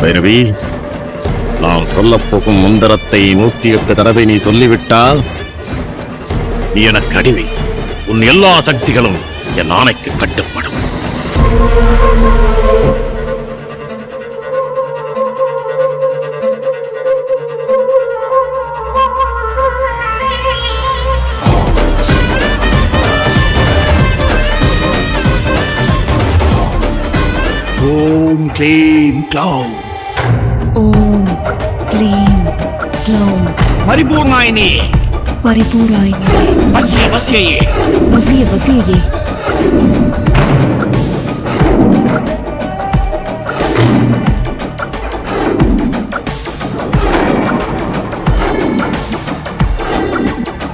பைரவி, நான் சொல்லப் போகும் மந்திரத்தை 108 தடவை நீ சொல்லிவிட்டால் நீ எனக்கு அடிமை. உன் எல்லா சக்திகளும் என் ஆணைக்கு கட்டுப்படும். ஓம் க்ளீம் க்ளௌம். ஓம் க்ளீம் க்ளௌம். பரிபூர்ணாயினி. பரிபூராயினி. வசிய வசியே. வசிய வசியே.